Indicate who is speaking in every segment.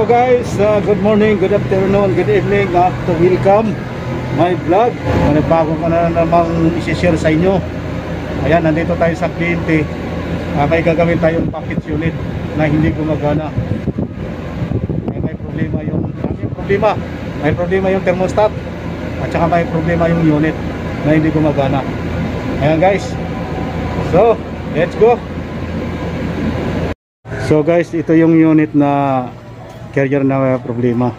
Speaker 1: So guys, good morning, good afternoon, good evening, to welcome my vlog. Bago ko na namang isi-share sa inyo. Ayan, nandito tayo sa kliyente. May gagawin tayong package unit na hindi gumagana. May problema yung thermostat at saka may problema yung unit na hindi gumagana. Ayan guys, so let's go. So guys, ito yung unit na carrier na problema.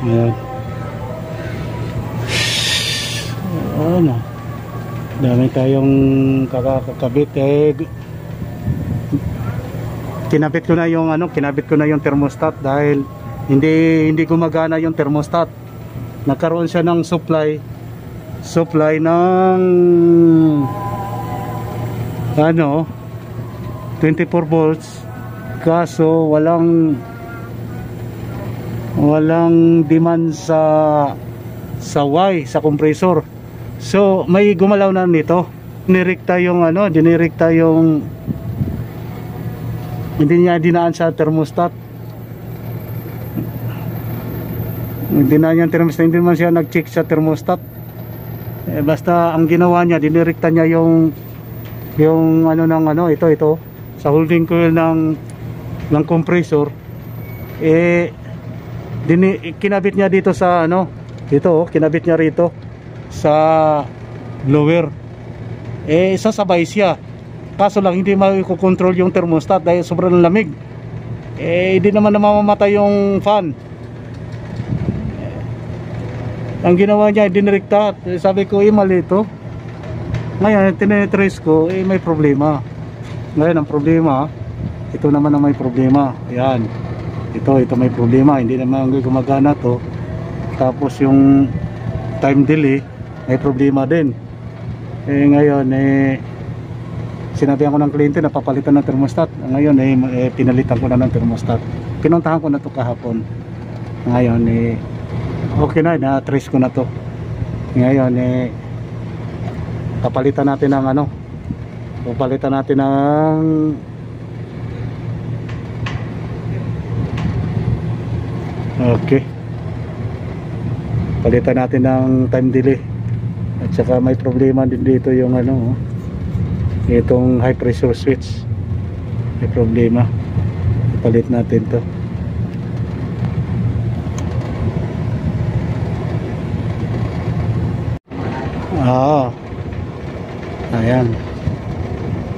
Speaker 1: Ayan. Ano, dami tayong kakakabit. Kinabit ko na yung thermostat dahil hindi gumagana yung thermostat. Nagkaroon siya ng supply ng 24 volts, kaso walang demand sa Y, sa compressor. So may gumalaw na nito. Dinirekta yung hindi niya dinaan sa thermostat. Hindi naman siya nag-check sa thermostat. Basta ang ginawa niya, dinirekta niya yung ito sa holding coil ng compressor. Kinabit niya dito sa kinabit niya rito sa blower. Sasabay siya, kaso lang hindi makokontrol yung thermostat dahil sobrang lamig. Hindi naman namamatay yung fan. Ang ginawa niya, dinirekta. Sabi ko, mali ito. Ngayon, tinetrace ko, may problema. Ngayon, ang problema, ito naman ang may problema. Ayan, ito may problema, hindi naman gumagana to. Tapos yung time delay may problema din. Ngayon sinabihan ko ng kliyente na papalitan ng thermostat. Ngayon pinalitan ko na ng thermostat. Pinuntahan ko na to kahapon. Ngayon okay na-trace ko na to. Ngayon papalitan natin ng okay, palitan natin ng time delay. At saka may problema din dito yung itong high pressure switch, may problema. Palit natin to. Ayan,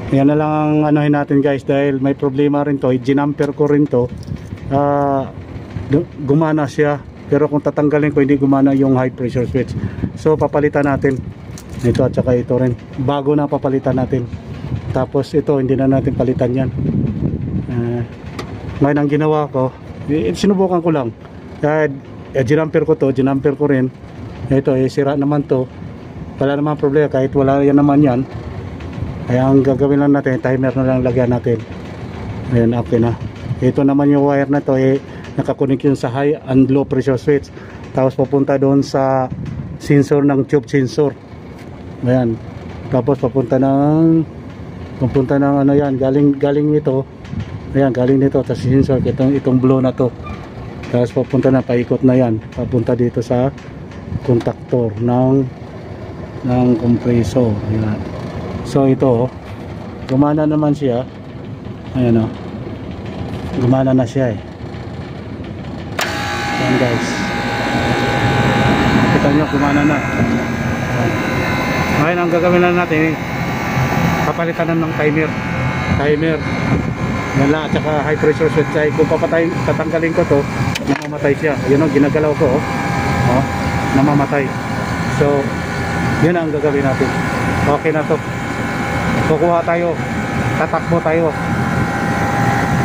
Speaker 1: yan na lang ang anuhin natin guys, dahil may problema rin to. Ginamper ko rin to. Gumana siya, pero kung tatanggalin ko hindi gumana yung high pressure switch. So papalitan natin ito at saka ito rin, bago na papalitan natin. Tapos ito hindi na natin palitan yan. Ngayon ang ginawa ko, sinubukan ko lang dahil ginamper ko rin. Ito sira naman to, wala naman problema kahit wala yan naman yan. Kaya ang gagawin lang natin, timer na lang lagyan natin. Ayan, okay na. Ito naman yung wire na to, nakakunik yun sa high and low pressure switch, tapos papunta doon sa sensor ng tube sensor. Ayan, tapos papunta ng yan, galing ito. Ayan, galing dito sa sensor, itong blow na to, tapos papunta na, paikot na yan, papunta dito sa contactor ng compressor. Ayan. So ito gumana naman siya. Ayan gumana na siya. Ayan guys, kita nyo, gumana na. Ngayon ang gagawin lang natin, papalitan na ng timer yan lang, at saka high pressure switch. Ay kung tatanggalin ko to, namamatay siya. Yun ginagalaw ko namamatay. So yun ang gagawin natin. Okay na to, kukuha tayo, tatakbo tayo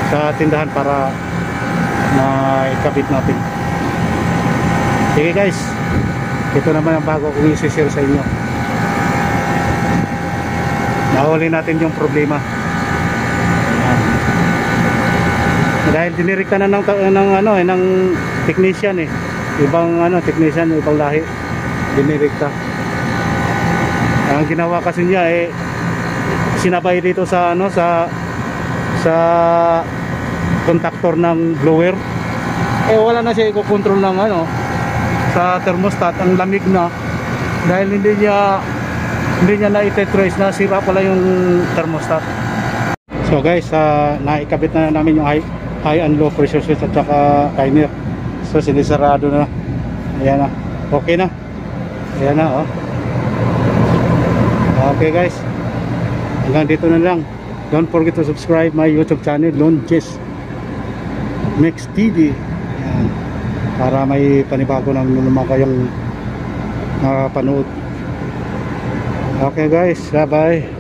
Speaker 1: sa tindahan para ikabit natin. Sige guys, ito naman ang bago kong isi-share sa inyo. Nahuli natin yung problema. Dahil dinirekta na ng technician ibang technician, ibang lahi, dinirekta. Ang ginawa kasi niya sinabay dito sa sa contactor ng blower. eh wala na siya i-control ng ano sa thermostat, ang lamig na dahil hindi niya na-trace na sira pala yung thermostat. So guys, naikabit na namin yung high and low pressure switch at saka timer. So sinisarado na. Ayan na, okay na. Ayan na, oh. Okay guys, hanggang dito na lang. Don't forget to subscribe my YouTube channel, Lone Jess Mix TV. Ayan, para may panibago naman kayong panood. Okay guys, bye bye.